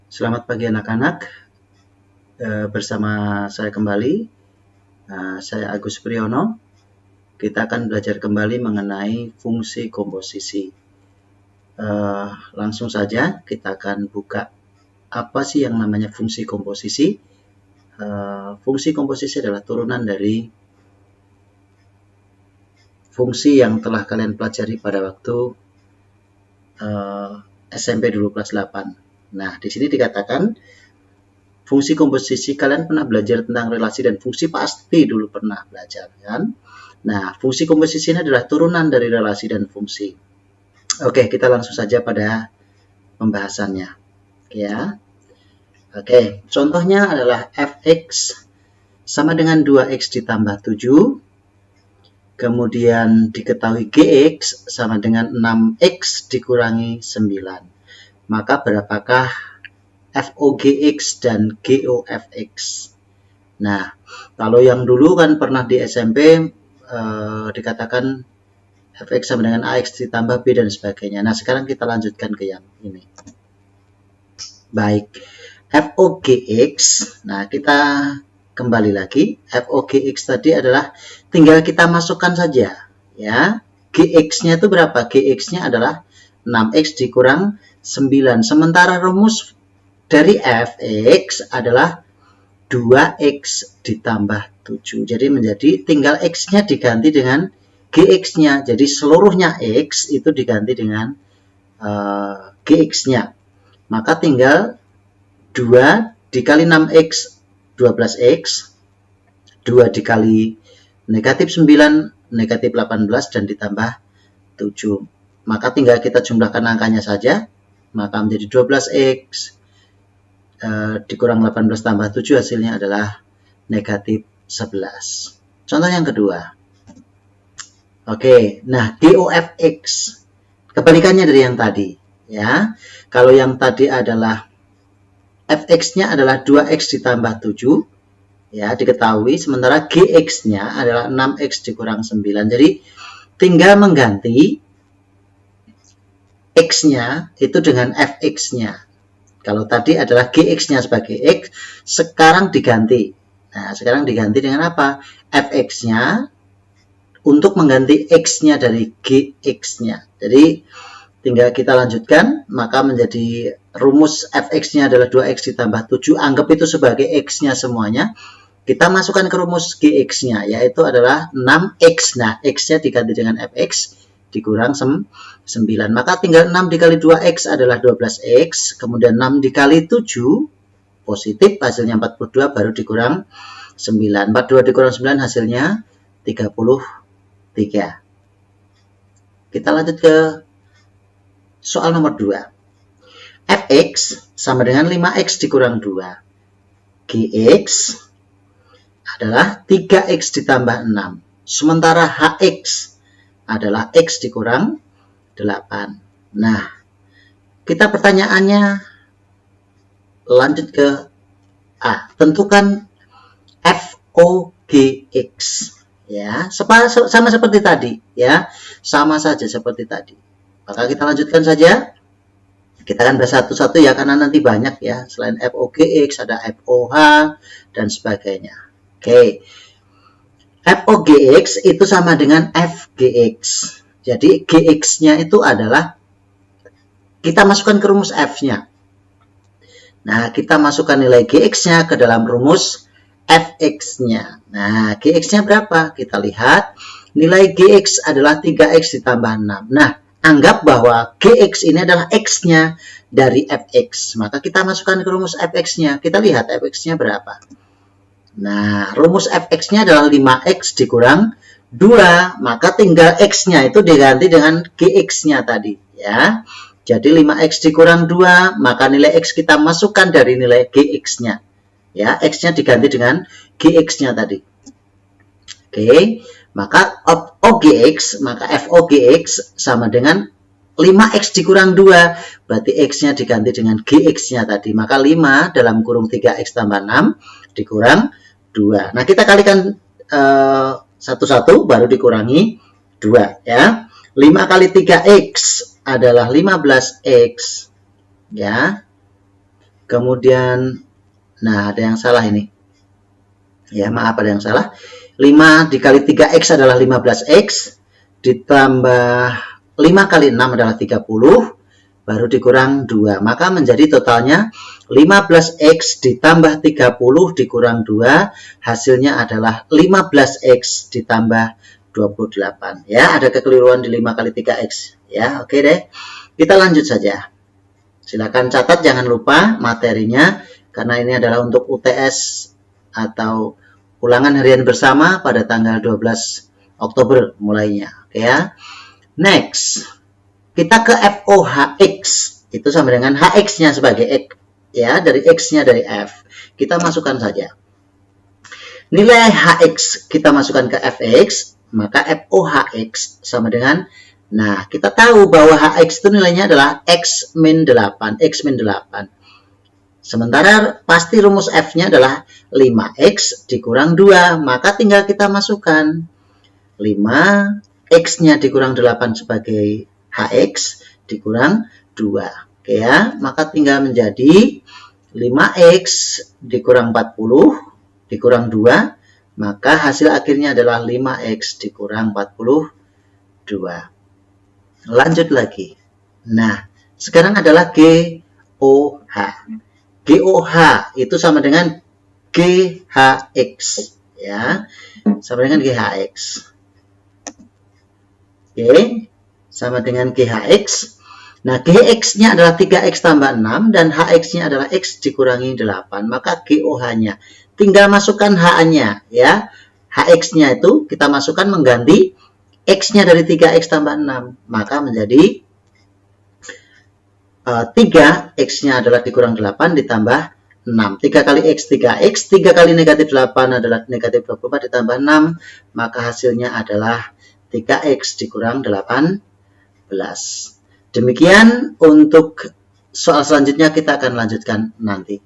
Selamat pagi anak-anak, bersama saya kembali, saya Agus Priyono. Kita akan belajar kembali mengenai fungsi komposisi. Langsung saja kita akan buka apa sih yang namanya fungsi komposisi. Fungsi komposisi adalah turunan dari fungsi yang telah kalian pelajari pada waktu SMP dulu kelas 8. Nah, di sini dikatakan fungsi komposisi, kalian pernah belajar tentang relasi dan fungsi, pasti dulu pernah belajar kan. Nah, fungsi komposisi ini adalah turunan dari relasi dan fungsi. Oke, kita langsung saja pada pembahasannya ya. Oke, contohnya adalah fx sama dengan 2x ditambah 7. Kemudian diketahui gx sama dengan 6x dikurangi 9. Maka berapakah FOGX dan GOFX? Nah, kalau yang dulu kan pernah di SMP dikatakan fx sama dengan ax ditambah b dan sebagainya. Nah, sekarang kita lanjutkan ke yang ini. Baik, FOGX. Nah, kita kembali lagi. FOGX tadi adalah tinggal kita masukkan saja ya. GX-nya itu berapa? GX-nya adalah 6x dikurang 9. Sementara rumus dari fx adalah 2x ditambah 7. Jadi menjadi tinggal x-nya diganti dengan gx-nya. Jadi seluruhnya x itu diganti dengan gx-nya. Maka tinggal 2 dikali 6x 12x, 2 dikali negatif 9 negatif 18 dan ditambah 7. Maka tinggal kita jumlahkan angkanya saja. Maka menjadi 12x dikurang 18 tambah 7 hasilnya adalah negatif 11. Contoh yang kedua. Oke, nah GOFX kebalikannya dari yang tadi ya. Kalau yang tadi adalah fx-nya adalah 2x ditambah 7 ya, diketahui, sementara gx-nya adalah 6x dikurang 9. Jadi tinggal mengganti x-nya itu dengan fx-nya. Kalau tadi adalah gx-nya sebagai x, sekarang diganti. Nah, sekarang diganti dengan apa? Fx-nya untuk mengganti x-nya dari gx-nya. Jadi, tinggal kita lanjutkan, maka menjadi rumus fx-nya adalah 2x ditambah 7. Anggap itu sebagai x-nya semuanya. Kita masukkan ke rumus gx-nya, yaitu adalah 6x. Nah, x-nya diganti dengan fx dikurang 9. Maka tinggal 6 dikali 2x adalah 12x. Kemudian 6 dikali 7 positif, hasilnya 42, baru dikurang 9. 42 dikurang 9 hasilnya 33. Kita lanjut ke soal nomor 2. Fx sama dengan 5x dikurang 2. Gx adalah 3x ditambah 6. Sementara hx adalah x dikurang 8. Nah, kita pertanyaannya lanjut ke A. Tentukan FOGX ya. Sama seperti tadi ya. Sama saja seperti tadi. Maka kita lanjutkan saja. Kita akan bahas satu-satu ya, karena nanti banyak ya. Selain FOGX ada FOH dan sebagainya. Oke. FOGX itu sama dengan FGX. Jadi GX-nya itu adalah kita masukkan ke rumus F-nya. Nah, kita masukkan nilai GX-nya ke dalam rumus FX-nya. Nah, GX-nya berapa? Kita lihat nilai GX adalah 3x ditambah 6. Nah, anggap bahwa GX ini adalah X-nya dari FX. Maka kita masukkan ke rumus FX-nya. Kita lihat FX-nya berapa. Nah, rumus fx-nya adalah 5x dikurang 2. Maka tinggal x-nya itu diganti dengan gx-nya tadi ya. Jadi 5x dikurang 2, maka nilai x kita masukkan dari nilai gx-nya. Ya, x-nya diganti dengan gx-nya tadi. Oke, maka OGX, maka FOGX sama dengan 5x dikurang 2, berarti x-nya diganti dengan gx-nya tadi. Maka 5 dalam kurung 3x tambah 6 dikurang 2. Nah, kita kalikan satu-satu baru dikurangi 2 ya. 5 kali 3x adalah 15x ya. Kemudian, nah ada yang salah ini. Ya, maaf ada yang salah. 5 dikali 3X adalah 15X, ditambah 5 kali 6 adalah 30, baru dikurang 2. Maka menjadi totalnya 15X ditambah 30 dikurang 2, hasilnya adalah 15X ditambah 28. Ya, ada kekeliruan di 5 kali 3X. Ya, oke deh. Kita lanjut saja. Silakan catat, jangan lupa materinya, karena ini adalah untuk UTS atau ulangan harian bersama pada tanggal 12 Oktober mulainya. Oke ya. Next, kita ke FOHX. Itu sama dengan HX-nya sebagai X. Ya, dari X-nya dari F. Kita masukkan saja. Nilai HX kita masukkan ke Fx, maka FOHX sama dengan, nah kita tahu bahwa HX itu nilainya adalah X min 8. X min 8. Sementara pasti rumus F-nya adalah 5X dikurang 2. Maka tinggal kita masukkan 5, X-nya dikurang 8 sebagai HX dikurang 2. Oke ya, maka tinggal menjadi 5X dikurang 40 dikurang 2. Maka hasil akhirnya adalah 5X dikurang 42. Lanjut lagi. Nah, sekarang adalah GOH. GOH itu sama dengan GHX, ya, sama dengan GHX. Oke, sama dengan GHX. Nah, GX-nya adalah 3X tambah 6 dan HX-nya adalah X dikurangi 8. Maka GOH-nya tinggal masukkan H-nya, ya. HX-nya itu kita masukkan mengganti X-nya dari 3X tambah 6. Maka menjadi 3, X-nya adalah dikurang 8 ditambah 6. 3 kali X, 3X. 3 kali negatif 8 adalah negatif 24 ditambah 6. Maka hasilnya adalah 3X dikurang 18. Demikian untuk soal selanjutnya, kita akan lanjutkan nanti.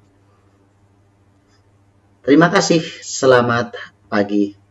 Terima kasih. Selamat pagi.